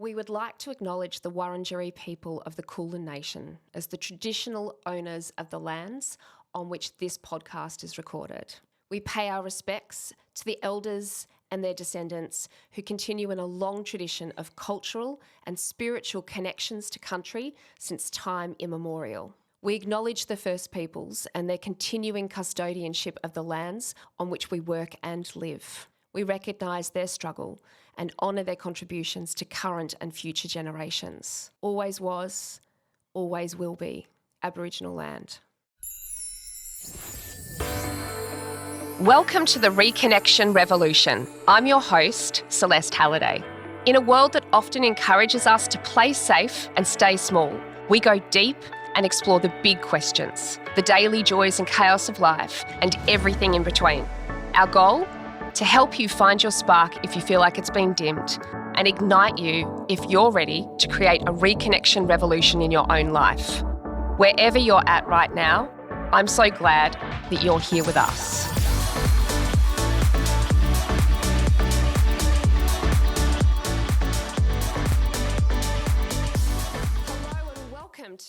We would like to acknowledge the Wurundjeri people of the Kulin Nation as the traditional owners of the lands on which this podcast is recorded. We pay our respects to the elders and their descendants who continue in a long tradition of cultural and spiritual connections to country since time immemorial. We acknowledge the First Peoples and their continuing custodianship of the lands on which we work and live. We recognise their struggle and honour their contributions to current and future generations. Always was, always will be Aboriginal land. Welcome to the Reconnection Revolution. I'm your host, Celeste Halliday. In a world that often encourages us to play safe and stay small, we go deep and explore the big questions, the daily joys and chaos of life, and everything in between. Our goal? To help you find your spark if you feel like it's been dimmed, and ignite you if you're ready to create a reconnection revolution in your own life. Wherever you're at right now, I'm so glad that you're here with us.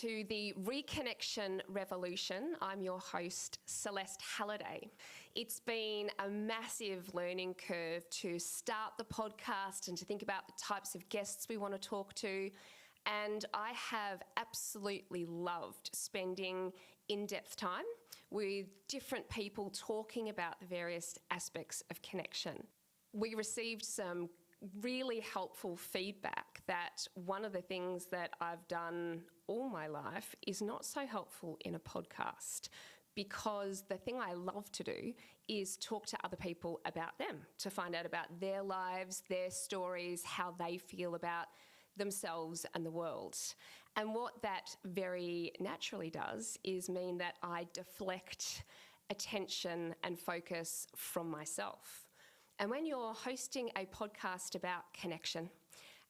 To the Reconnection Revolution. I'm your host, Celeste Halliday. It's been a massive learning curve to start the podcast and to think about the types of guests we want to talk to. And I have absolutely loved spending in-depth time with different people talking about the various aspects of connection. We received some really helpful feedback that one of the things that I've done all my life is not so helpful in a podcast, because the thing I love to do is talk to other people about them, to find out about their lives, their stories, how they feel about themselves and the world. And what that very naturally does is mean that I deflect attention and focus from myself. And when you're hosting a podcast about connection,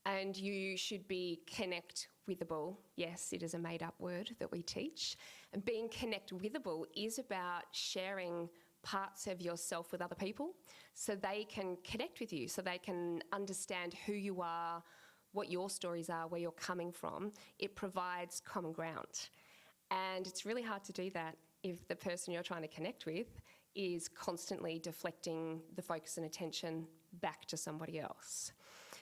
and you should be connect-withable, yes, it is a made-up word that we teach, and being connect-withable is about sharing parts of yourself with other people so they can connect with you, so they can understand who you are, what your stories are, where you're coming from. It provides common ground. And it's really hard to do that if the person you're trying to connect with is constantly deflecting the focus and attention back to somebody else.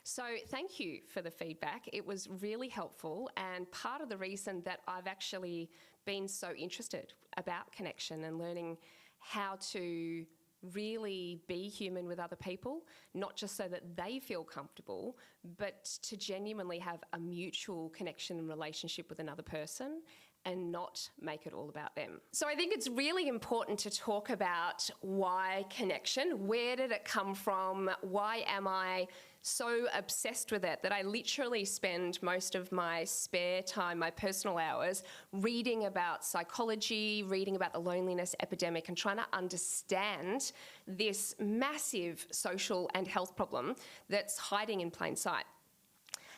So thank you for the feedback. It was really helpful, and part of the reason that I've actually been so interested about connection and learning how to really be human with other people, not just so that they feel comfortable, but to genuinely have a mutual connection and relationship with another person and not make it all about them. So I think it's really important to talk about why connection. Where did it come from? Why am I so obsessed with it that I literally spend most of my spare time, my personal hours, reading about psychology, reading about the loneliness epidemic, and trying to understand this massive social and health problem that's hiding in plain sight.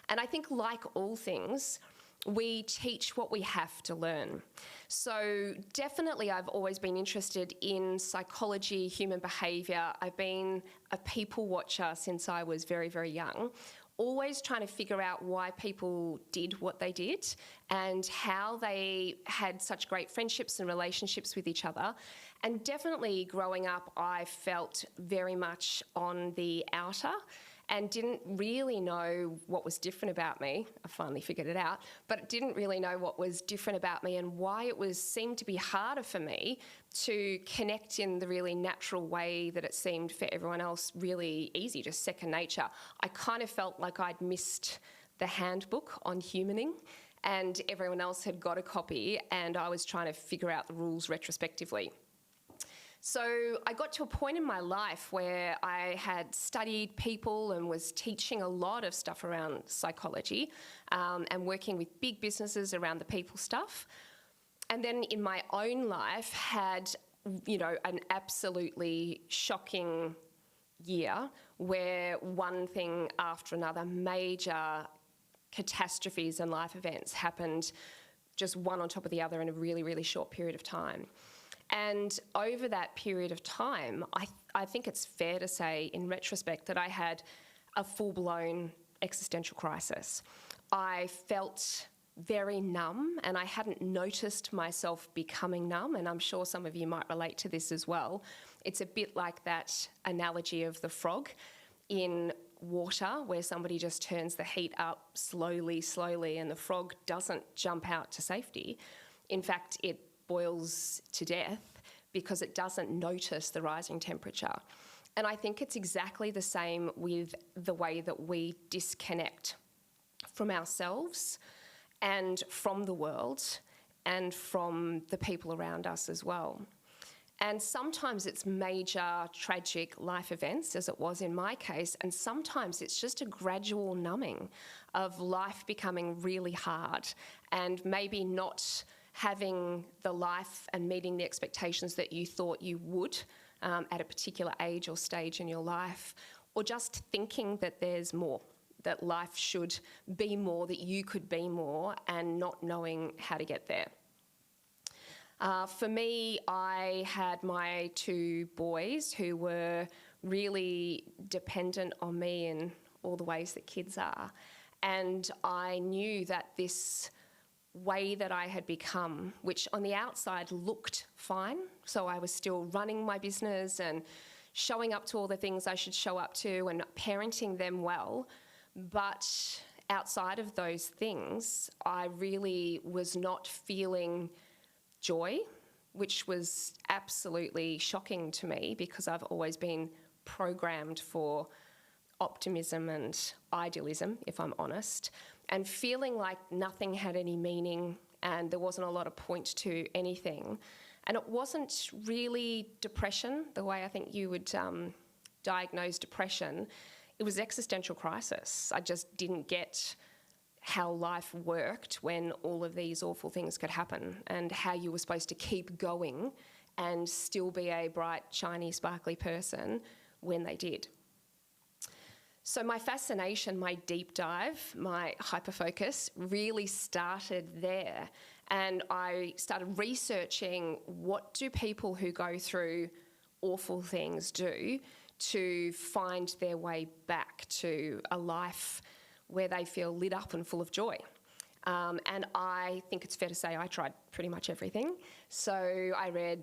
And I think, like all things, we teach what we have to learn. So definitely I've always been interested in psychology, human behaviour. I've been a people watcher since I was very, very young, always trying to figure out why people did what they did and how they had such great friendships and relationships with each other. And definitely growing up, I felt very much on the outer and didn't really know what was different about me. I finally figured it out, but didn't really know what was different about me and why it seemed to be harder for me to connect in the really natural way that it seemed for everyone else really easy, just second nature. I kind of felt like I'd missed the handbook on humaning, and everyone else had got a copy, and I was trying to figure out the rules retrospectively. So I got to a point in my life where I had studied people and was teaching a lot of stuff around psychology and working with big businesses around the people stuff. And then in my own life had, an absolutely shocking year where one thing after another, major catastrophes and life events happened, just one on top of the other in a really, really short period of time. And over that period of time, I think it's fair to say in retrospect that I had a full-blown existential crisis. I felt very numb, and I hadn't noticed myself becoming numb, and I'm sure some of you might relate to this as well. It's a bit like that analogy of the frog in water, where somebody just turns the heat up slowly, and the frog doesn't jump out to safety. In fact, it boils to death because it doesn't notice the rising temperature. And I think it's exactly the same with the way that we disconnect from ourselves and from the world and from the people around us as well. And sometimes it's major tragic life events, as it was in my case, and sometimes it's just a gradual numbing of life becoming really hard and maybe not having the life and meeting the expectations that you thought you would at a particular age or stage in your life, or just thinking that there's more, that life should be more, that you could be more, and not knowing how to get there. For me, I had my 2 boys who were really dependent on me in all the ways that kids are. And I knew that this way that I had become, which on the outside looked fine, so I was still running my business and showing up to all the things I should show up to and parenting them well, but outside of those things, I really was not feeling joy, which was absolutely shocking to me because I've always been programmed for optimism and idealism, if I'm honest, and feeling like nothing had any meaning and there wasn't a lot of point to anything. And it wasn't really depression, the way I think you would diagnose depression. It was existential crisis. I just didn't get how life worked when all of these awful things could happen and how you were supposed to keep going and still be a bright, shiny, sparkly person when they did. So my fascination, my deep dive, my hyperfocus really started there. And I started researching, what do people who go through awful things do to find their way back to a life where they feel lit up and full of joy. And I think it's fair to say I tried pretty much everything. So I read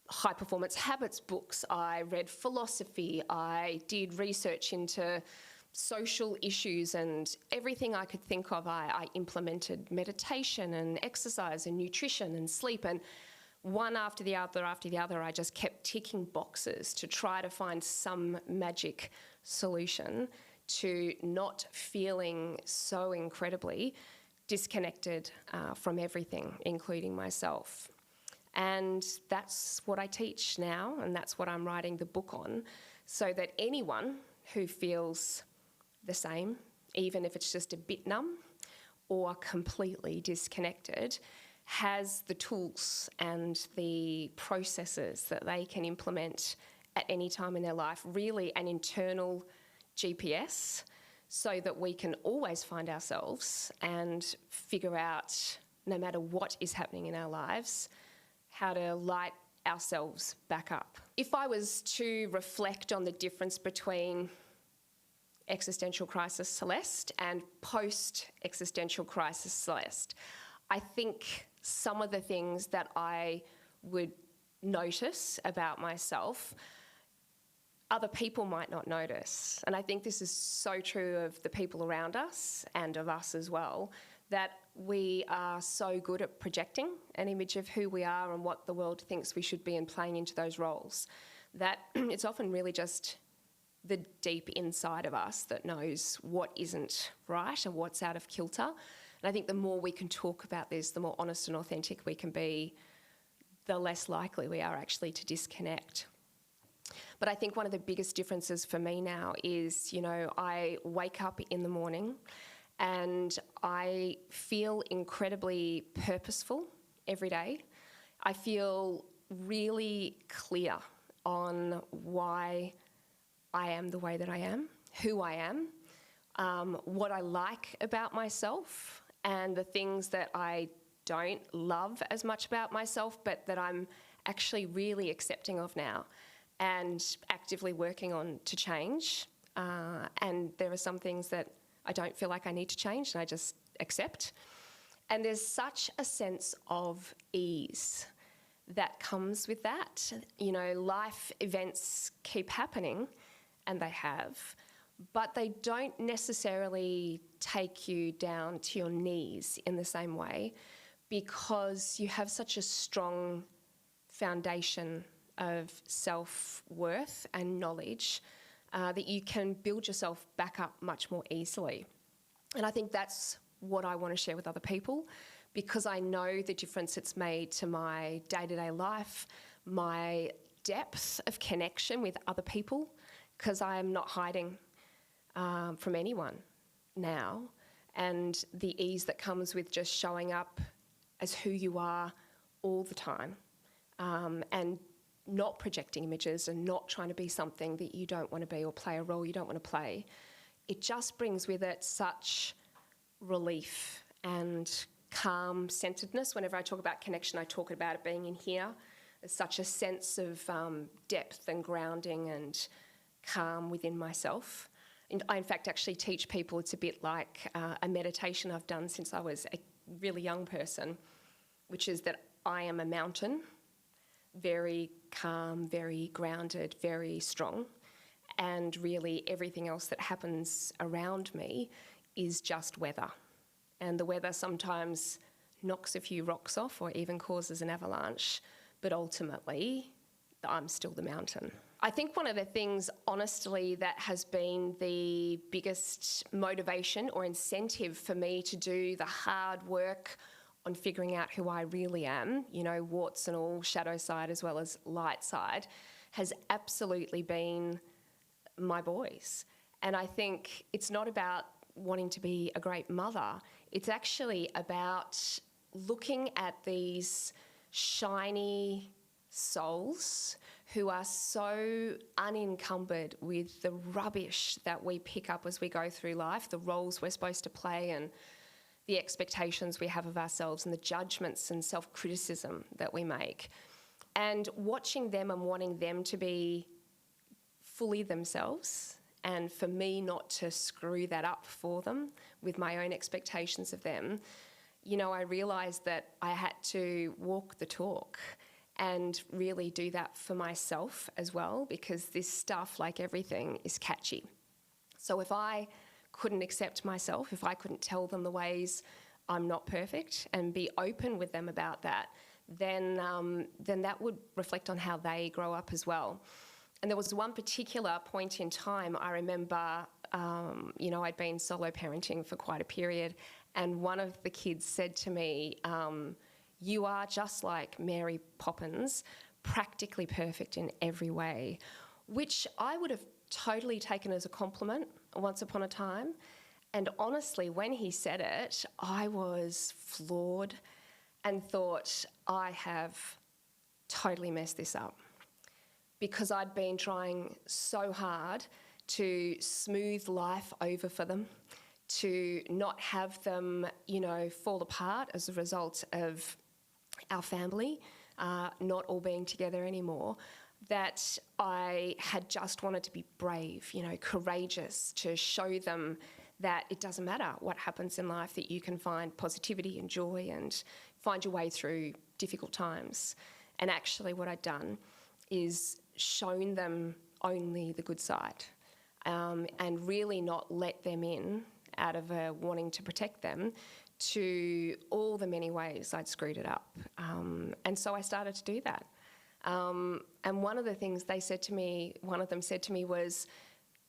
high performance habits books, I read philosophy, I did research into social issues, and everything I could think of, I implemented meditation and exercise and nutrition and sleep, and one after the other, I just kept ticking boxes to try to find some magic solution to not feeling so incredibly disconnected from everything, including myself. And that's what I teach now, and that's what I'm writing the book on, so that anyone who feels the same, even if it's just a bit numb or completely disconnected, has the tools and the processes that they can implement at any time in their life, really an internal GPS, so that we can always find ourselves and figure out, no matter what is happening in our lives, how to light ourselves back up. If I was to reflect on the difference between existential crisis Celeste and post-existential crisis Celeste, I think some of the things that I would notice about myself, other people might not notice. And I think this is so true of the people around us and of us as well, that we are so good at projecting an image of who we are and what the world thinks we should be and playing into those roles, that it's often really just the deep inside of us that knows what isn't right and what's out of kilter. And I think the more we can talk about this, the more honest and authentic we can be, the less likely we are actually to disconnect. But I think one of the biggest differences for me now is, I wake up in the morning and I feel incredibly purposeful every day. I feel really clear on why I am the way that I am, who I am, what I like about myself, and the things that I don't love as much about myself, but that I'm actually really accepting of now and actively working on to change. And there are some things that I don't feel like I need to change, and I just accept. And there's such a sense of ease that comes with that. You know, life events keep happening, and they have, but they don't necessarily take you down to your knees in the same way, because you have such a strong foundation of self-worth and knowledge that you can build yourself back up much more easily. And I think that's what I want to share with other people, because I know the difference it's made to my day-to-day life, my depth of connection with other people, because I am not hiding from anyone now, and the ease that comes with just showing up as who you are all the time, and not projecting images and not trying to be something that you don't want to be or play a role you don't want to play. It just brings with it such relief and calm centeredness. Whenever I talk about connection, I talk about it being in here. There's such a sense of depth and grounding and calm within myself. And I, in fact, actually teach people it's a bit like a meditation I've done since I was a really young person, which is that I am a mountain, very calm, very grounded, very strong, and really everything else that happens around me is just weather. And the weather sometimes knocks a few rocks off or even causes an avalanche, but ultimately I'm still the mountain. I think one of the things, honestly, that has been the biggest motivation or incentive for me to do the hard work on figuring out who I really am, you know, warts and all, shadow side as well as light side, has absolutely been my boys. And I think it's not about wanting to be a great mother. It's actually about looking at these shiny souls who are so unencumbered with the rubbish that we pick up as we go through life, the roles we're supposed to play and the expectations we have of ourselves and the judgments and self-criticism that we make. And watching them and wanting them to be fully themselves, and for me not to screw that up for them with my own expectations of them, you know, I realised that I had to walk the talk and really do that for myself as well, because this stuff, like everything, is catchy. So if I couldn't accept myself, if I couldn't tell them the ways I'm not perfect and be open with them about that, then that would reflect on how they grow up as well. And there was one particular point in time I remember, you know, I'd been solo parenting for quite a period, and one of the kids said to me, "You are just like Mary Poppins, practically perfect in every way," which I would have totally taken as a compliment once upon a time. And honestly, when he said it, I was floored and thought, I have totally messed this up, because I'd been trying so hard to smooth life over for them, to not have them, you know, fall apart as a result of our family not all being together anymore, that I had just wanted to be brave, you know, courageous, to show them that it doesn't matter what happens in life, that you can find positivity and joy and find your way through difficult times. And actually what I'd done is shown them only the good side, and really not let them in out of wanting to protect them to all the many ways I'd screwed it up. And so I started to do that. And one of the things they said to me, one of them said to me was,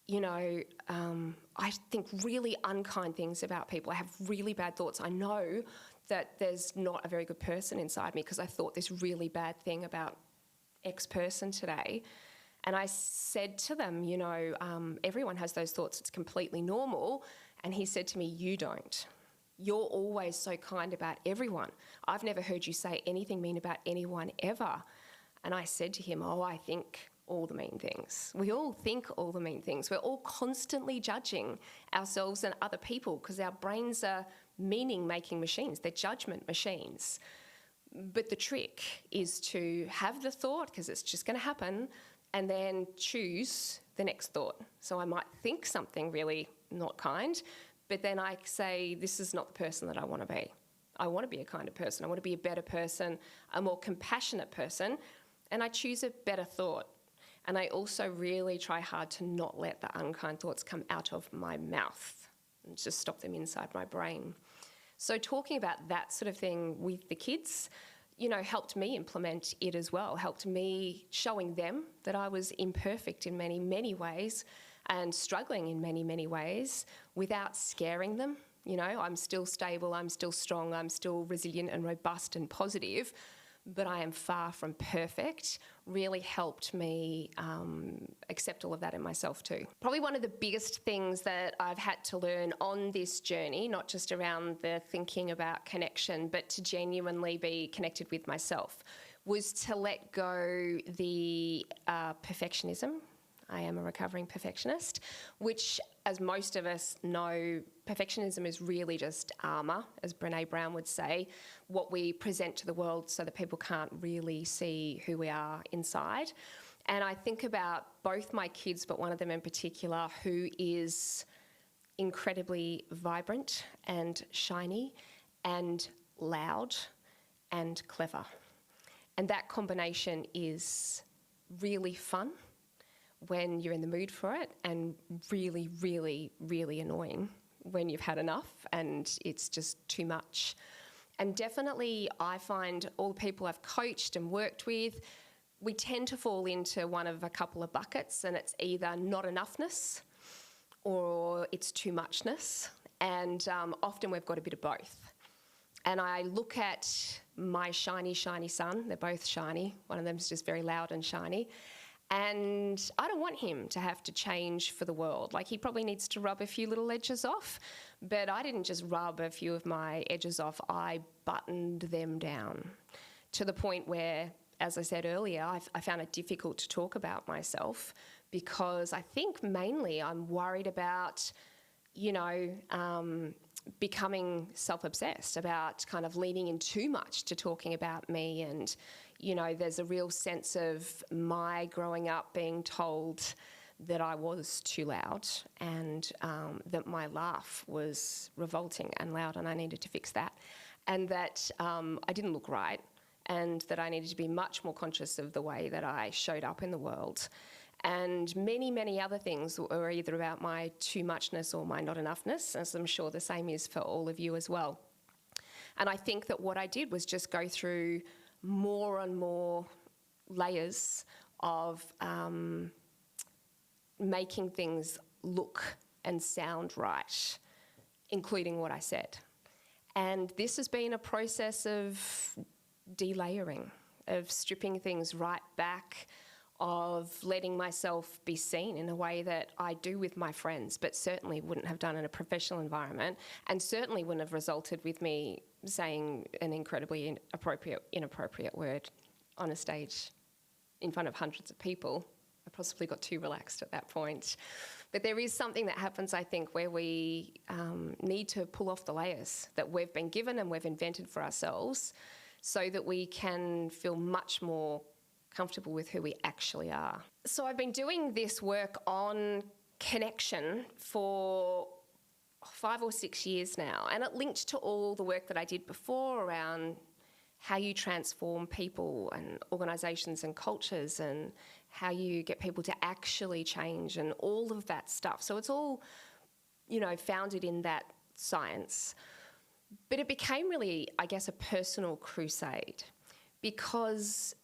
you know, I think really unkind things about people. I have really bad thoughts. I know that there's not a very good person inside me because I thought this really bad thing about X person today. And I said to them, you know, everyone has those thoughts. It's completely normal. And he said to me, you don't. You're always so kind about everyone. I've never heard you say anything mean about anyone ever. And I said to him, oh, I think all the mean things. We all think all the mean things. We're all constantly judging ourselves and other people because our brains are meaning-making machines. They're judgment machines. But the trick is to have the thought, because it's just going to happen, and then choose the next thought. So I might think something really not kind, but then I say, this is not the person that I want to be. I want to be a kinder person. I want to be a better person, a more compassionate person, and I choose a better thought. And I also really try hard to not let the unkind thoughts come out of my mouth and just stop them inside my brain. So talking about that sort of thing with the kids, helped me implement it as well, helped me showing them that I was imperfect in many, many ways and struggling in many, many ways without scaring them. I'm still stable, I'm still strong, I'm still resilient and robust and positive, but I am far from perfect, really helped me accept all of that in myself too. Probably one of the biggest things that I've had to learn on this journey, not just around the thinking about connection, but to genuinely be connected with myself, was to let go the perfectionism. I am a recovering perfectionist, which, as most of us know, perfectionism is really just armour, as Brené Brown would say, what we present to the world so that people can't really see who we are inside. And I think about both my kids, but one of them in particular, who is incredibly vibrant and shiny and loud and clever. And that combination is really fun when you're in the mood for it, and really, really, really annoying when you've had enough and it's just too much. And definitely I find all the people I've coached and worked with, we tend to fall into one of a couple of buckets, and it's either not enoughness or it's too muchness, and often we've got a bit of both. And I look at my shiny, shiny son, they're both shiny, one of them's just very loud and shiny, and I don't want him to have to change for the world. Like, he probably needs to rub a few little edges off, but I didn't just rub a few of my edges off, I buttoned them down to the point where, as I said earlier, I found it difficult to talk about myself because I think mainly I'm worried about, becoming self-obsessed, about kind of leaning in too much to talking about me. And, there's a real sense of my growing up being told that I was too loud and that my laugh was revolting and loud and I needed to fix that, and that I didn't look right, and that I needed to be much more conscious of the way that I showed up in the world. And many, many other things were either about my too muchness or my not enoughness, as I'm sure the same is for all of you as well. And I think that what I did was just go through more and more layers of making things look and sound right, including what I said. And this has been a process of delayering, of stripping things right back, of letting myself be seen in a way that I do with my friends, but certainly wouldn't have done in a professional environment, and certainly wouldn't have resulted with me saying an incredibly inappropriate word on a stage in front of hundreds of people. I possibly got too relaxed at that point. But there is something that happens, I think, where we need to pull off the layers that we've been given and we've invented for ourselves so that we can feel much more comfortable with who we actually are. So I've been doing this work on connection for 5 or 6 years now, and it linked to all the work that I did before around how you transform people and organisations and cultures, and how you get people to actually change, and all of that stuff. So it's all, founded in that science. But it became really, I guess, a personal crusade, because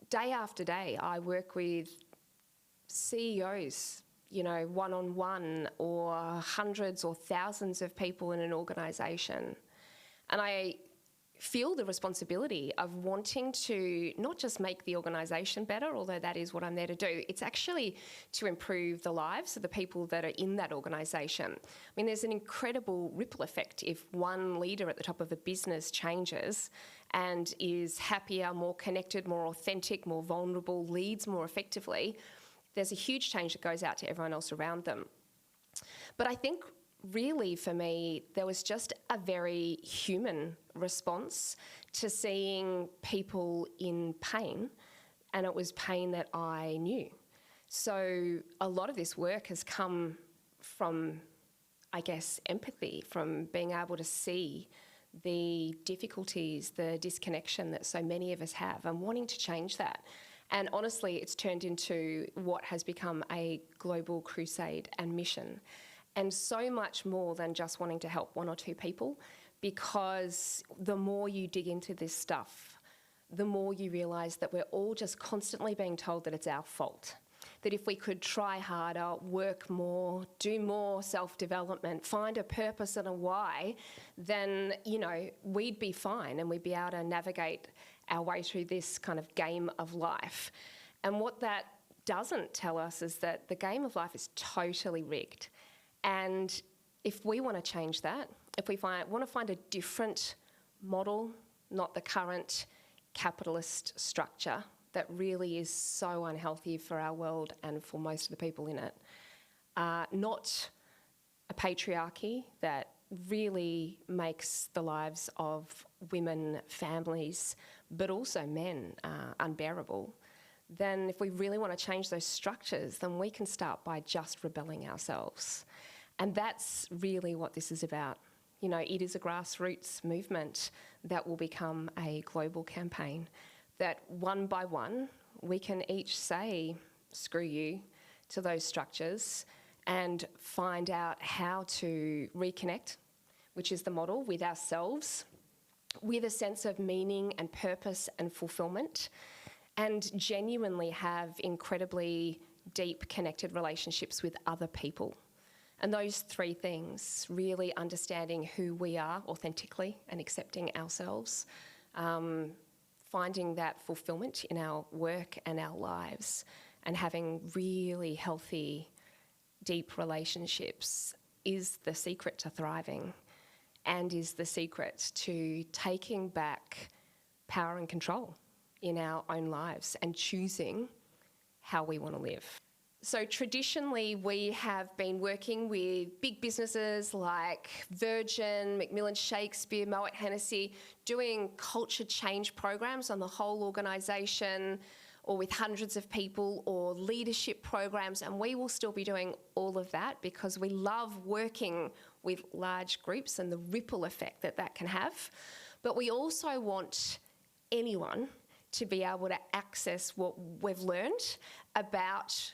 day after day I work with CEOs, one-on-one, or hundreds or thousands of people in an organisation. And I feel the responsibility of wanting to not just make the organisation better, although that is what I'm there to do, it's actually to improve the lives of the people that are in that organisation. I mean, there's an incredible ripple effect if one leader at the top of a business changes and is happier, more connected, more authentic, more vulnerable, leads more effectively. There's a huge change that goes out to everyone else around them. But I think really for me, there was just a very human response to seeing people in pain, and it was pain that I knew. So a lot of this work has come from empathy, from being able to see the difficulties, the disconnection that so many of us have, and wanting to change that. And honestly, it's turned into what has become a global crusade and mission. And so much more than just wanting to help one or two people, because the more you dig into this stuff, the more you realise that we're all just constantly being told that it's our fault. That if we could try harder, work more, do more self-development, find a purpose and a why, then, we'd be fine and we'd be able to navigate our way through this kind of game of life. And what that doesn't tell us is that the game of life is totally rigged. And if we want to change that, if we want to find a different model, not the current capitalist structure that really is so unhealthy for our world and for most of the people in it, not a patriarchy that really makes the lives of women, families, but also men unbearable, then if we really want to change those structures, then we can start by just rebelling ourselves. And that's really what this is about. It is a grassroots movement that will become a global campaign, that one by one we can each say, screw you, to those structures and find out how to reconnect, which is the model, with ourselves, with a sense of meaning and purpose and fulfillment, and genuinely have incredibly deep connected relationships with other people. And those three things, really understanding who we are authentically and accepting ourselves, finding that fulfillment in our work and our lives, and having really healthy, deep relationships is the secret to thriving, and is the secret to taking back power and control in our own lives and choosing how we want to live. So traditionally, we have been working with big businesses like Virgin, Macmillan Shakespeare, Moet Hennessy, doing culture change programs on the whole organisation, or with hundreds of people, or leadership programs, and we will still be doing all of that because we love working with large groups and the ripple effect that that can have. But we also want anyone to be able to access what we've learned about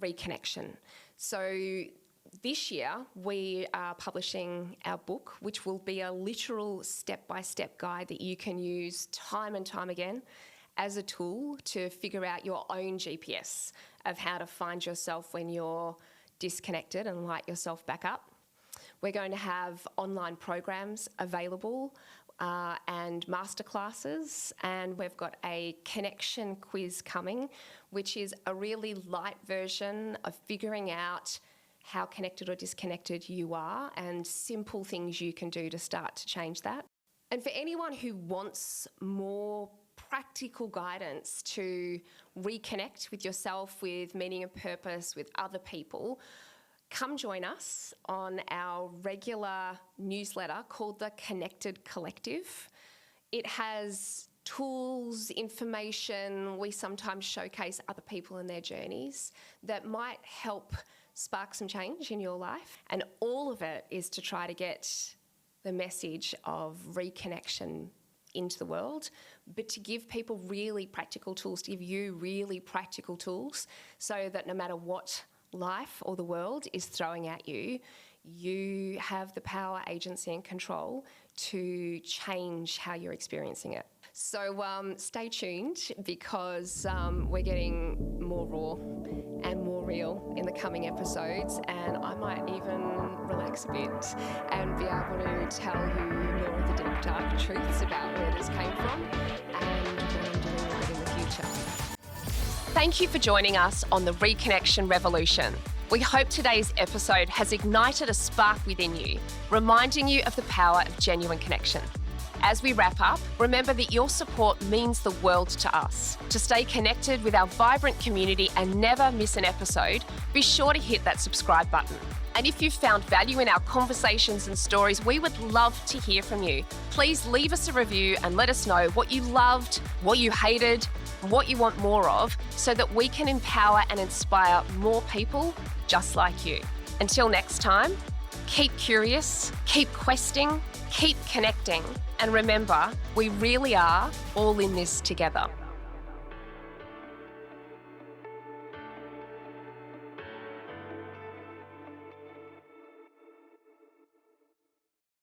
reconnection. So this year we are publishing our book, which will be a literal step-by-step guide that you can use time and time again as a tool to figure out your own GPS of how to find yourself when you're disconnected and light yourself back up. We're going to have online programs available and masterclasses, and we've got a connection quiz coming, which is a really light version of figuring out how connected or disconnected you are and simple things you can do to start to change that. And for anyone who wants more practical guidance to reconnect with yourself, with meaning and purpose, with other people, come join us on our regular newsletter called the Connected Collective. It has tools, information. We sometimes showcase other people and their journeys that might help spark some change in your life. And all of it is to try to get the message of reconnection into the world, but to give people really practical tools, to give you really practical tools, so that no matter what life or the world is throwing at you, you have the power, agency and control to change how you're experiencing it. So stay tuned, because we're getting more raw and more real in the coming episodes, and I might even relax a bit and be able to tell you more of the deep, dark truths about where this came from and what I'm doing with it in the future. Thank you for joining us on the Reconnection Revolution. We hope today's episode has ignited a spark within you, reminding you of the power of genuine connection. As we wrap up, remember that your support means the world to us. To stay connected with our vibrant community and never miss an episode, be sure to hit that subscribe button. And if you've found value in our conversations and stories, we would love to hear from you. Please leave us a review and let us know what you loved, what you hated, what you want more of, so that we can empower and inspire more people just like you. Until next time, Keep curious, keep questing, keep connecting, and remember, we really are all in this together.